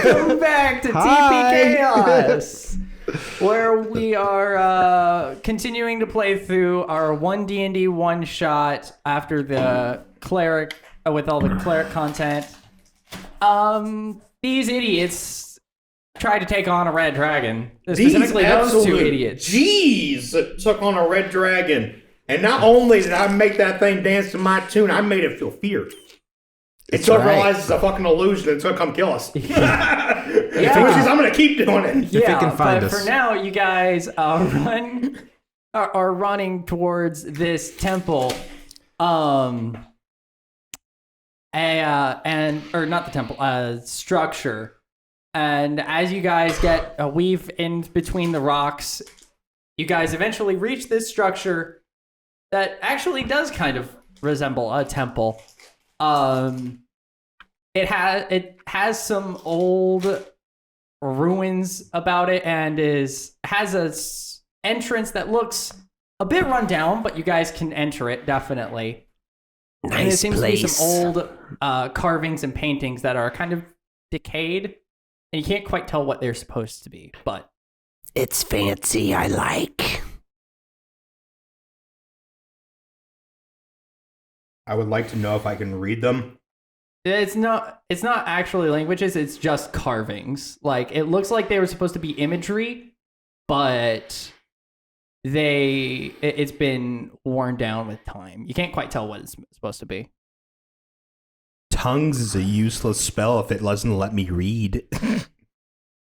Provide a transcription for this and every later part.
Welcome back to TPKhaos, where we are continuing to play through our One D&D one shot after the cleric with all the cleric content. These idiots tried to take on a red dragon. Specifically, those two idiots. Jeez, took on a red dragon, and not only did I make that thing dance to my tune, I made it feel fear. Until it realizes it's a fucking illusion, it's gonna come kill us. Which is, I'm gonna keep doing it. Yeah, if it can find us. For now, you guys are running towards this temple, or not the temple, structure. And as you guys get weave in between the rocks, you guys eventually reach this structure that actually does kind of resemble a temple. It has some old ruins about it, and has a entrance that looks a bit run down, but you guys can enter it definitely. Nice and it seems place. to be some old carvings and paintings that are kind of decayed, and you can't quite tell what they're supposed to be, but It's fancy, I like. I would like to know if I can read them. it's not actually languages, it's just carvings. Like, it looks like they were supposed to be imagery, but it's been worn down with time. You can't quite tell what it's supposed to be. Tongues is a useless spell if it doesn't let me read.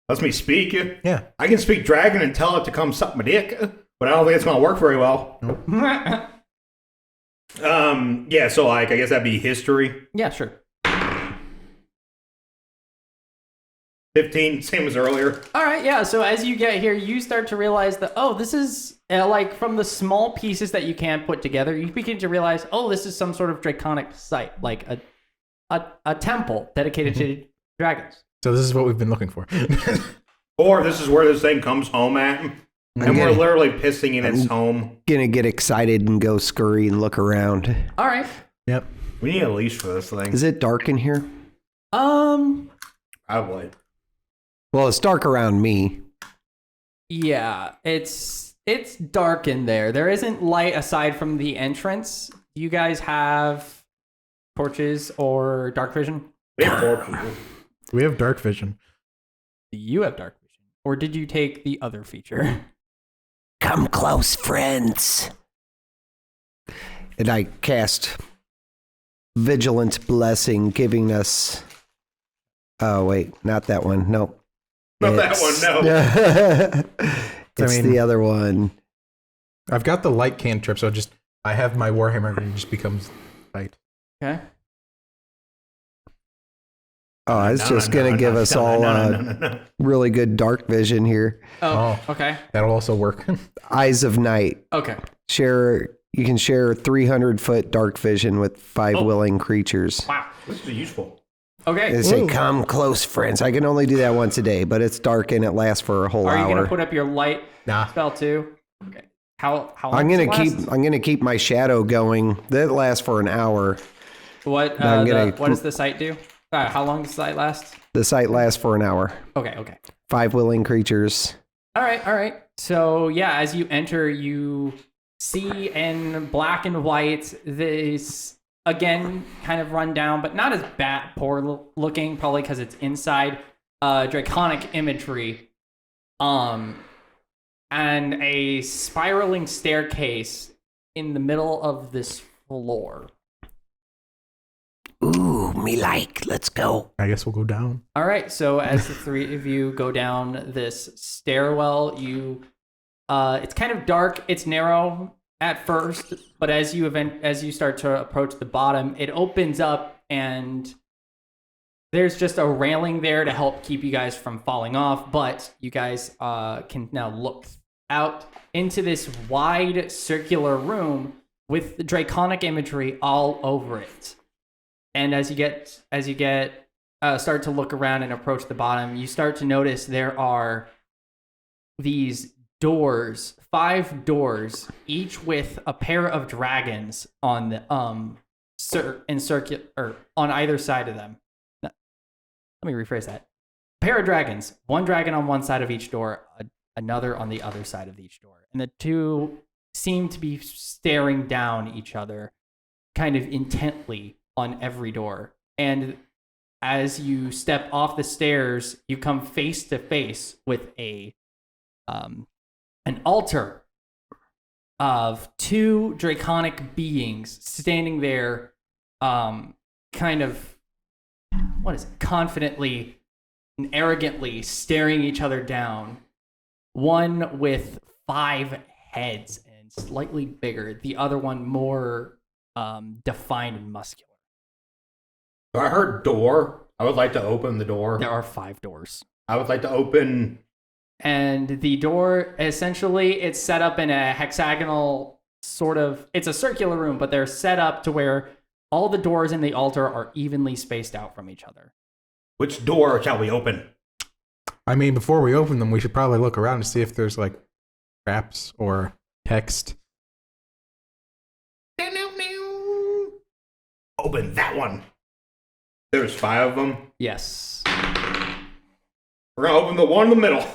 Lets me speak. Yeah. I can speak dragon and tell it to come suck my dick, but I don't think it's gonna work very well. Nope. Yeah, so like I guess that'd be history. Yeah, sure. 15, same as earlier. All right, yeah. So as you get here, you start to realize that, oh, this is like from the small pieces that you can put together, you begin to realize, oh, this is some sort of draconic site, like a temple dedicated to dragons. So this is what we've been looking for. Or this is where this thing comes home at. And we're literally pissing in its home. Gonna get excited and go scurry and look around. All right. Yep. We need a leash for this thing. Is it dark in here? Probably. Well, it's dark around me. Yeah, it's dark in there. There isn't light aside from the entrance. Do you guys have torches or dark vision? We have 4 people. We have dark vision. Do you have dark vision? Or did you take the other feature? Come close, friends. And I cast Vigilant Blessing, giving us... Oh, wait, not that one. Nope. Not that one, no. It's the other one. I've got the light cantrip, so I have my Warhammer and it just becomes light. Okay. Oh, it's just going to give us all really good dark vision here. Oh, okay. That'll also work. Eyes of Night. Okay. You can share 300-foot dark vision with 5 willing creatures. Wow. This is useful. Okay. They say, come close, friends. I can only do that once a day, but it's dark and it lasts for a whole hour. Are you going to put up your light Nah. spell too? Okay. How long I'm does it last? going to keep my shadow going. That lasts for an hour. What what does the site do? How long does the site last? The site lasts for an hour. Okay. 5 willing creatures. All right. So yeah, as you enter, you see in black and white this, again, kind of run down, but not as poor looking, probably because it's inside, draconic imagery, and a spiraling staircase in the middle of this floor. Ooh, me like. Let's go. I guess we'll go down. All right, so as the three of you go down this stairwell, it's kind of dark, it's narrow at first, but as you start to approach the bottom, it opens up and there's just a railing there to help keep you guys from falling off, but you guys can now look out into this wide circular room with the draconic imagery all over it. And as you start to look around and approach the bottom, you start to notice there are these doors, 5 doors, each with a pair of dragons on the on either side of them. Let me rephrase that. pair of dragons. One dragon on one side of each door, another on the other side of each door. And the two seem to be staring down each other kind of intently on every door. And as you step off the stairs, you come face to face with an altar of two draconic beings standing there, kind of, confidently and arrogantly staring each other down. One with 5 heads and slightly bigger, the other one more defined and muscular. So I heard door. I would like to open the door. There are 5 doors. I would like to open. And the door, essentially, it's set up in a hexagonal sort of, it's a circular room, but they're set up to where all the doors in the altar are evenly spaced out from each other. Which door shall we open? I mean, before we open them, we should probably look around to see if there's like traps or text. Open that one. There's 5 of them. Yes. We're gonna open the one in the middle.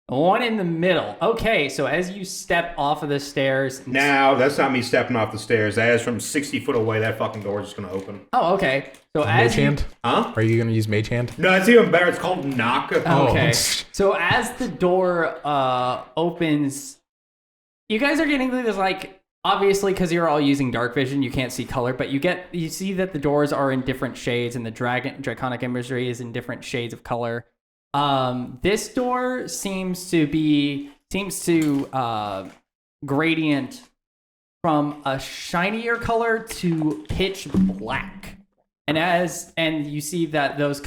One in the middle. Okay, so as you step off of the stairs... Now, that's not me stepping off the stairs. That is from 60 foot away. That fucking door is just gonna open. Oh, okay. So Mage as you... hand? Huh? Are you gonna use mage hand? No, it's even better. It's called knock. Okay. Oh. So as the door opens, you guys are getting this, like, obviously because you're all using dark vision, you can't see color, but you see that the doors are in different shades, and the draconic imagery is in different shades of color. This door seems to gradient from a shinier color to pitch black. And you see that those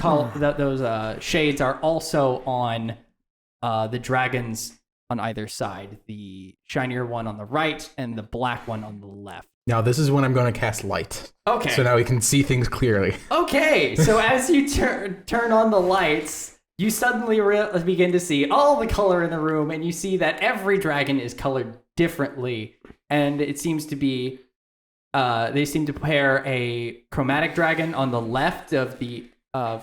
shades are also on the dragons on either side. The shinier one on the right and the black one on the left. Now this is when I'm going to cast light. Okay. So now we can see things clearly. Okay. So as you turn on the lights, you suddenly begin to see all the color in the room, and you see that every dragon is colored differently, and it seems to be they seem to pair a chromatic dragon on the left of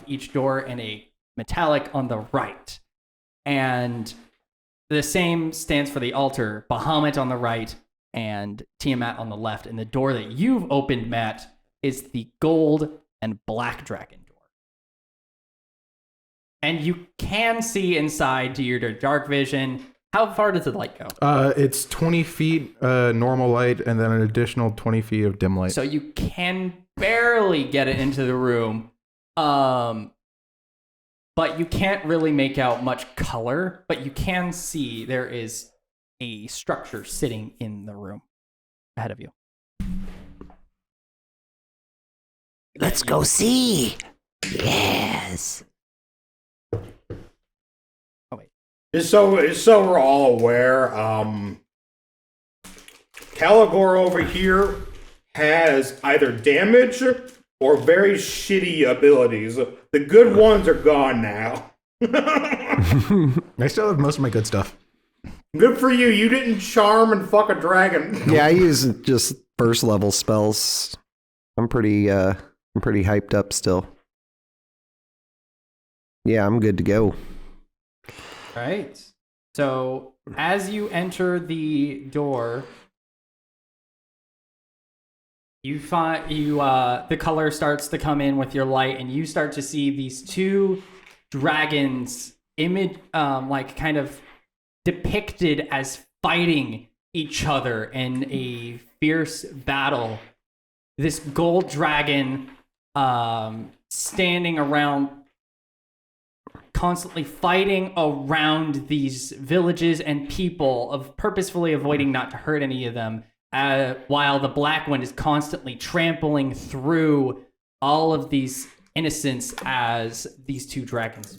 each door and a metallic on the right. And the same stands for the altar, Bahamut on the right and Tiamat on the left. And the door that you've opened, Matt, is the gold and black dragon door. And you can see inside to your dark vision. How far does the light go? It's 20 feet normal light and then an additional 20 feet of dim light. So you can barely get it into the room. But you can't really make out much color, but you can see there is a structure sitting in the room ahead of you. Let's go see. Yes. Just so we're all aware, Caligor over here has either damage or very shitty abilities. The good ones are gone now. I still have most of my good stuff. Good for you. You didn't charm and fuck a dragon. Yeah, I use just first level spells. I'm pretty hyped up still. Yeah, I'm good to go. Right. So as you enter the door, you find the color starts to come in with your light, and you start to see these two dragons like kind of depicted as fighting each other in a fierce battle. This gold dragon standing around, constantly fighting around these villages and people, of purposefully avoiding not to hurt any of them, while the black one is constantly trampling through all of these innocents as these two dragons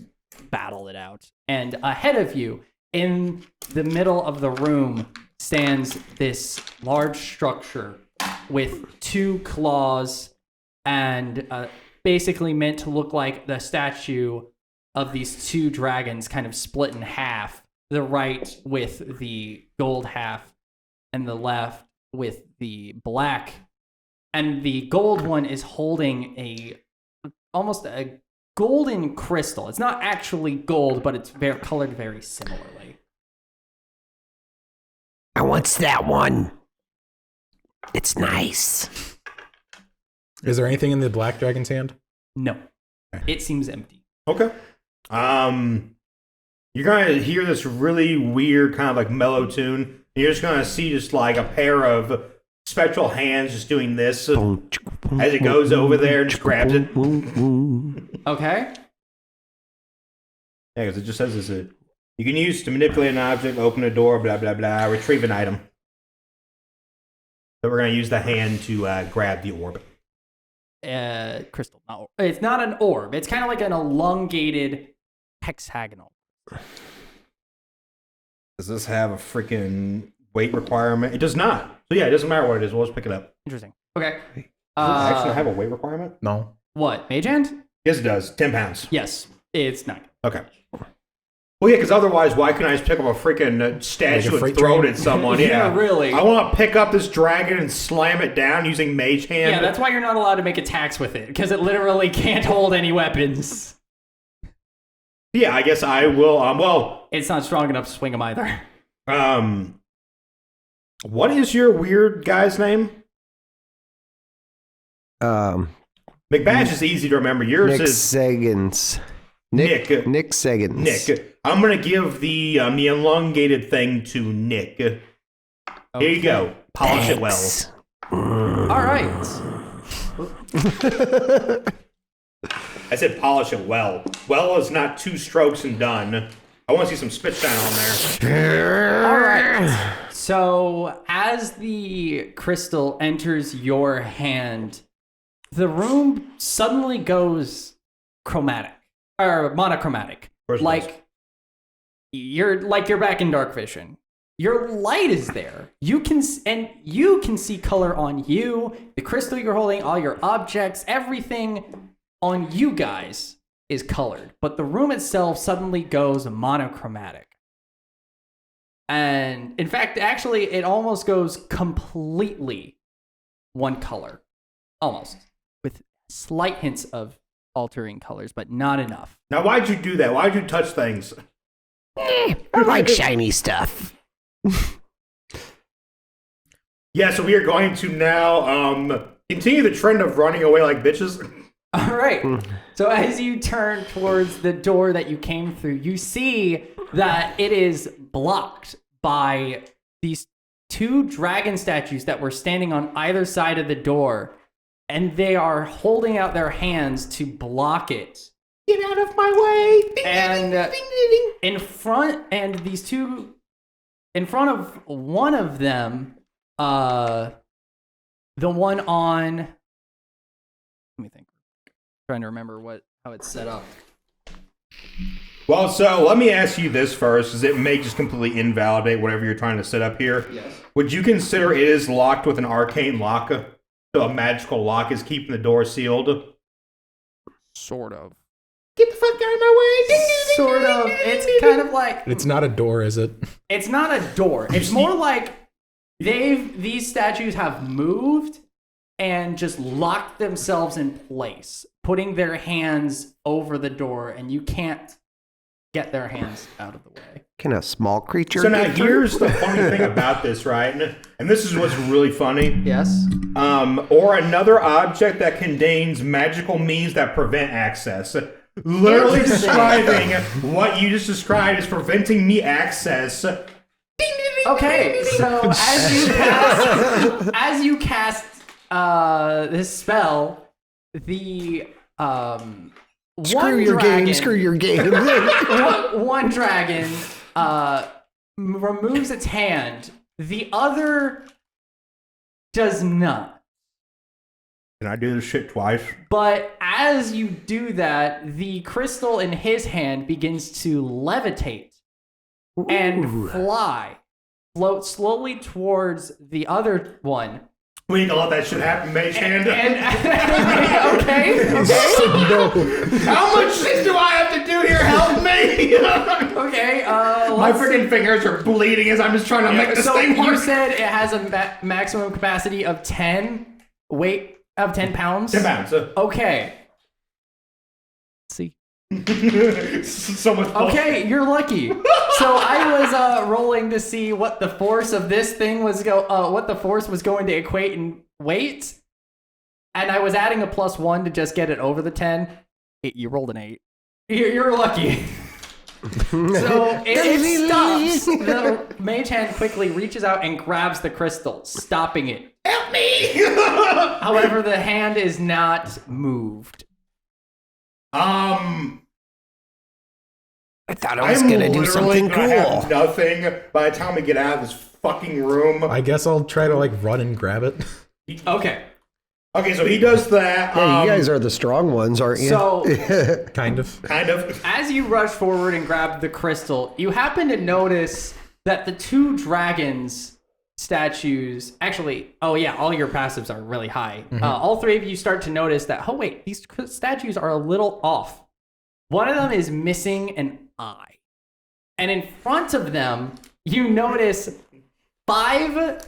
battle it out. And ahead of you, in the middle of the room, stands this large structure with 2 claws and basically meant to look like the statue of these 2 dragons kind of split in half, the right with the gold half and the left with the black. And the gold one is holding almost a golden crystal. It's not actually gold, but it's colored very similarly. I want that one. It's nice. Is there anything in the black dragon's hand? No, it seems empty. Okay. You're gonna hear this really weird kind of like mellow tune. And you're just gonna see just like a pair of spectral hands just doing this as it goes over there and just grabs it. Okay. Yeah, because it just says this. You can use to manipulate an object, open a door, blah blah blah, retrieve an item. So we're gonna use the hand to grab the orb. Crystal. No, it's not an orb. It's kind of like an elongated hexagonal. Does this have a freaking weight requirement? It does not. So yeah, it doesn't matter what it is. We'll just pick it up. Interesting. Okay. Does it actually have a weight requirement? No. What? Mage hand? Yes, it does. 10 pounds. Yes. It's not. Okay. Well, yeah, because otherwise, why couldn't I just pick up a freaking statue Like a and throw it train? at someone? Yeah, really. I want to pick up this dragon and slam it down using mage hand. Yeah, that's why you're not allowed to make attacks with it, because it literally can't hold any weapons. Yeah, I guess I will. It's not strong enough to swing them either. What is your weird guy's name? McBadge is easy to remember. Yours Nick is Segans. Nick. Nick Segans. Nick. I'm gonna give the elongated thing to Nick. Here you go. Polish it well. Thanks. All right. I said polish it well. Well is not 2 strokes and done. I want to see some spit shine on there. All right. So as the crystal enters your hand, the room suddenly goes chromatic or monochromatic. You're back in dark vision. Your light is there. You can see color on you, the crystal you're holding, all your objects, everything on you guys is colored, but the room itself suddenly goes monochromatic. And in fact, actually, it almost goes completely one color. Almost. With slight hints of altering colors, but not enough. Now, why'd you do that? Why'd you touch things? I like shiny stuff. Yeah, so we are going to now continue the trend of running away like bitches. All right. So as you turn towards the door that you came through, you see that it is blocked by these 2 dragon statues that were standing on either side of the door, and they are holding out their hands to block it. Get out of my way! And in front of one of them, the one on, let me think. Trying to remember how it's set up. Well, so let me ask you this first, because it may just completely invalidate whatever you're trying to set up here. Yes. Would you consider it is locked with an arcane lock? So a magical lock is keeping the door sealed? Sort of. Get the fuck out of my way! Sort of. It's kind of like, It's not a door, is it? it's not a door. It's more like these statues have moved and just locked themselves in place, putting their hands over the door, and you can't get their hands out of the way. Can a small creature So now get through? here's the funny thing about this, right? And this is what's really funny. Yes? Or another object that contains magical means that prevent access. Literally describing what you just described as preventing me access. Okay, so as you cast this spell, the Screw your game. Screw your game. one dragon removes its hand. The other does not. Can I do this shit twice? But as you do that, the crystal in his hand begins to levitate and float slowly towards the other one. We need to let that shit happen, mage hand. Okay. No. How much shit do I have to do here? Help me! Okay. My freaking fingers are bleeding as I'm just trying to make this So thing you work. said it has a maximum capacity of 10 weight of 10 pounds. 10 pounds. Okay. Let's see. So much bullshit. Okay, you're lucky. So I was rolling to see what the force of this thing was what the force was going to equate in weight, and I was adding a +1 to just get it over the 10. You rolled an 8. You're lucky. So it stops. The mage hand quickly reaches out and grabs the crystal, stopping it. Help me! However, the hand is not moved. I thought I was gonna do something cool. Have nothing by the time we get out of this fucking room. I guess I'll try to like run and grab it. Okay. Okay, so he does that. Yeah, you guys are the strong ones, aren't you? So, Kind of. Kind of. as you rush forward and grab the crystal, you happen to notice that the 2 dragons statues, actually, oh yeah, all your passives are really high. All 3 of you start to notice that, oh wait, these statues are a little off. One of them is missing an eye. And in front of them, you notice 5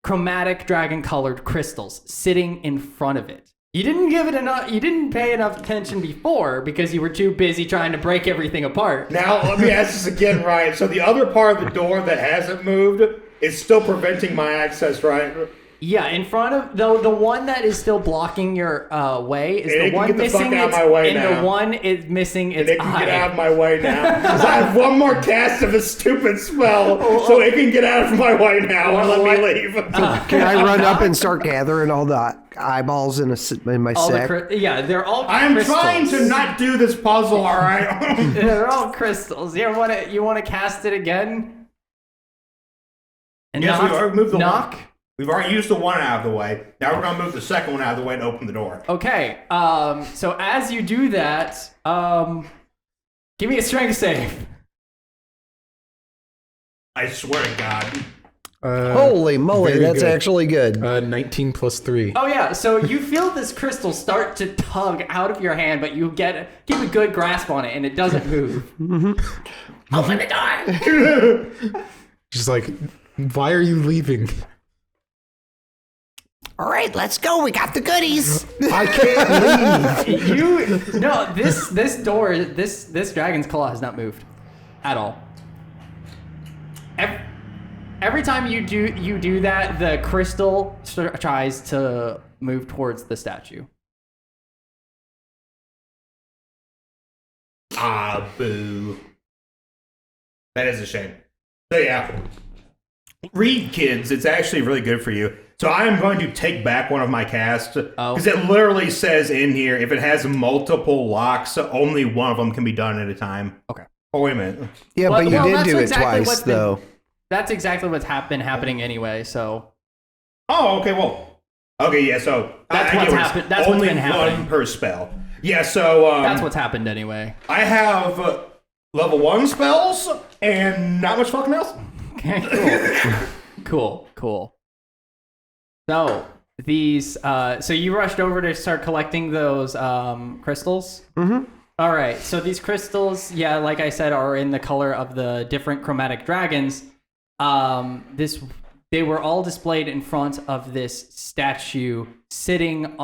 chromatic dragon-colored crystals sitting in front of it. You didn't give it enough. You didn't pay enough attention before because you were too busy trying to break everything apart. Now, let me ask this again, Ryan. So the other part of the door that hasn't moved is still preventing my access, right? Yeah, in front of the one that is still blocking your way is And it the can one get the missing fuck out its, of my way and now. the one is missing its It can eye. get out of my way now. 'Cause I have one more cast of a stupid spell, so it can get out of my way now and let me leave. Can I run up and start gathering all the eyeballs in my all sack? they're all. I'm crystals. trying to not do this puzzle, all right? They're all crystals. You want to cast it again? And Yes, we've already moved the knock. one. We've already used the one out of the way. Now we're gonna move the second one out of the way and open the door. Okay. So as you do that, give me a strength save. I swear to God. Holy moly, very that's good. actually good. 19 plus 3. Oh yeah. So you feel this crystal start to tug out of your hand, but you keep a good grasp on it, and it doesn't move. Open the door. Just like, why are you leaving? All right, let's go. We got the goodies. I can't leave. This door, this dragon's claw has not moved at all. Every time you do that, the crystal tries to move towards the statue. Ah, boo. That is a shame. So yeah. Read, kids. It's actually really good for you. So I am going to take back one of my casts because it literally says in here if it has multiple locks, only one of them can be done at a time. Okay. Oh wait a minute. Yeah, Well, but you did that's do it exactly twice, what's been- though. That's exactly what's been happening anyway. So Oh, okay. Well, okay. Yeah. So That's I what's get happened- that's what's only been happening. one per spell. Yeah. So that's what's happened anyway. I have level 1 spells and not much fucking else. Okay. Cool. So these, so you rushed over to start collecting those crystals. Mm-hmm. All right. So these crystals, yeah, like I said, are in the color of the different chromatic dragons. They were all displayed in front of this statue sitting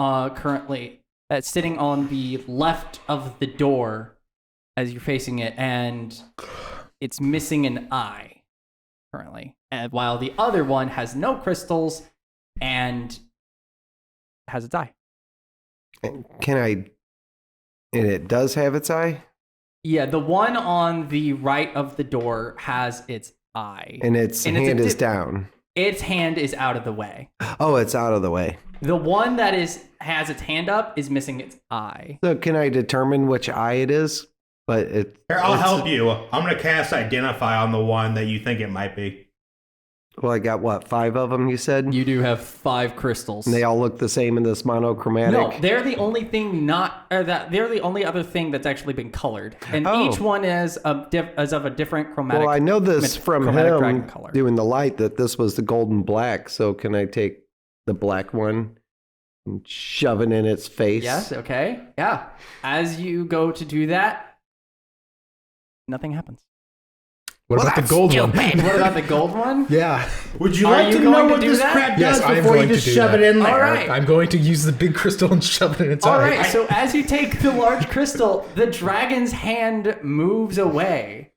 sitting on the left of the door as you're facing it, and it's missing an eye currently. And while the other one has no crystals and has its eye. Can I? And it does have its eye? Yeah, the one on the right of the door has its eye. And its hand is down. Its hand is out of the way. Oh, it's out of the way. The one that has its hand up is missing its eye. So can I determine which eye it is? But Here, I'll help you. I'm going to cast Identify on the one that you think it might be. Well, I got what, 5 of them, you said? You do have 5 crystals. And they all look the same in this monochromatic? No, they're the only thing they're the only other thing that's actually been colored. And each one is of a different chromatic. Well, I know this from chromatic dragon him color. doing the light that this was the golden black. So can I take the black one and shove it in its face? Yes, okay. Yeah. As you go to do that, nothing happens. What about the gold one? What about the gold one? Yeah. Would you Are like you to going know to what do this that? crap Yes, does I am before you going to just do shove that. it in there? All right. I'm going to use the big crystal and shove it inside. All right, so as you take the large crystal, the dragon's hand moves away,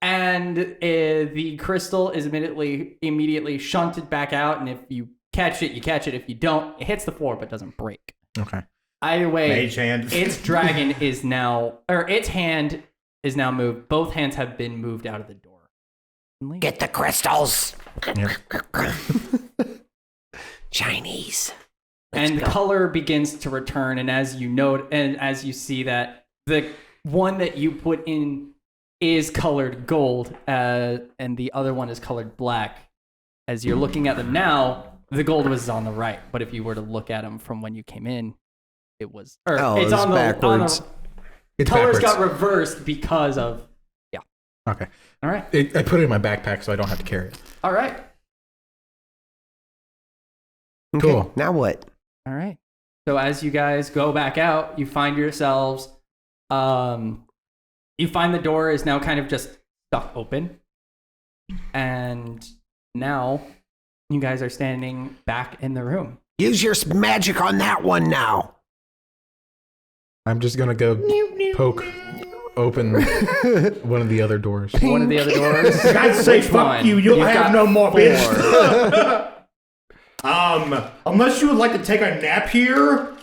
and the crystal is immediately shunted back out. And if you catch it, you catch it. If you don't, it hits the floor but doesn't break. Okay. Either way, Mage hand. its hand is now moved. Both hands have been moved out of the door. Get the crystals. Yep. Chinese. And the color begins to return, and as you note, and as you see that the one that you put in is colored gold, and the other one is colored black. As you're looking at them now, the gold was on the right, but if you were to look at them from when you came in, it was. Or it's on backwards. the It's colors backwards. got reversed because of. Okay. All right. I put it in my backpack so I don't have to carry it. All right. Okay, Cool. now what? All right. So as you guys go back out, you find yourselves, you find the door is now kind of just stuck open. And now you guys are standing back in the room. Use your magic on that one now. I'm just going to go poke open one of the other doors. One of the other doors. Guys say Which fuck one? you. You'll You've have got no more 4. bitch. Unless you would like to take a nap here,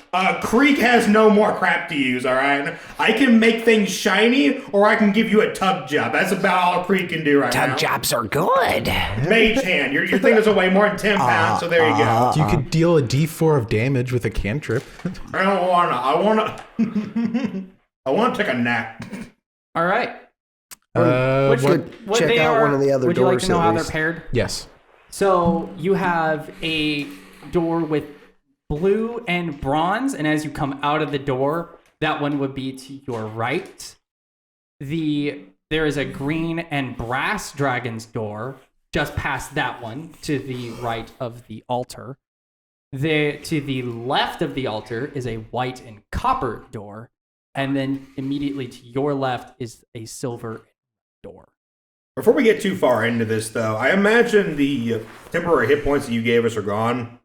Creek has no more crap to use, alright? I can make things shiny, or I can give you a tug job. That's about all Creek can do right now. Tug jobs are good. Mage hand. Your thing doesn't weigh more than 10 pounds, so there you go. You could deal a d4 of damage with a cantrip. I don't wanna. I wanna take a nap. All right. What? What Check they out are, one of the other would you like doors to know at how they're least. paired? Yes. So you have a door with blue and bronze, and as you come out of the door, that one would be to your right. There is a green and brass dragon's door just past that one to the right of the altar. To the left of the altar is a white and copper door, and then immediately to your left is a silver door. Before we get too far into this, though, I imagine the temporary hit points that you gave us are gone.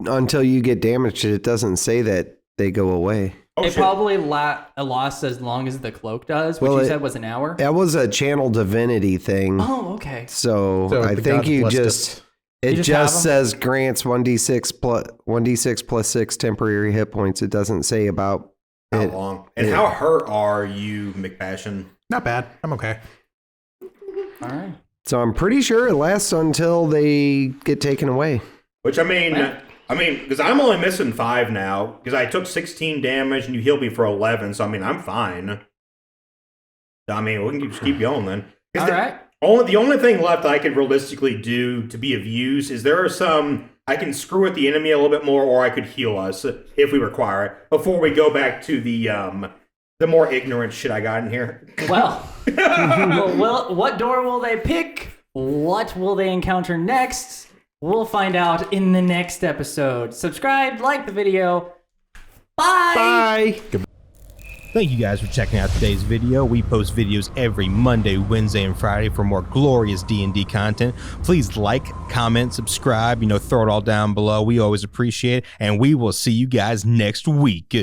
Until you get damaged, it doesn't say that they go away. Oh, It shit. probably lasts as long as the cloak does, which Well, you said was an hour. That was a channel divinity thing. Oh, okay. So I the think gods you blessed just... us. It just just, have says grants 1d6 plus 6 temporary hit points. It doesn't say about How it. long? And how hurt are you, McPassion? Not bad. I'm okay. All right. So I'm pretty sure it lasts until they get taken away. Which, I mean, because I'm only missing 5 now, because I took 16 damage and you healed me for 11, so I mean, I'm fine. I mean, we can just keep going then. All right. The only thing left I could realistically do to be of use is there are some, I can screw with the enemy a little bit more, or I could heal us if we require it, before we go back to the more ignorant shit I got in here. Well, what door will they pick? What will they encounter next? We'll find out in the next episode. Subscribe, like the video. Bye. Bye. Thank you guys for checking out today's video. We post videos every Monday, Wednesday, and Friday for more glorious D&D content. Please like, comment, subscribe, throw it all down below. We always appreciate it, and we will see you guys next week.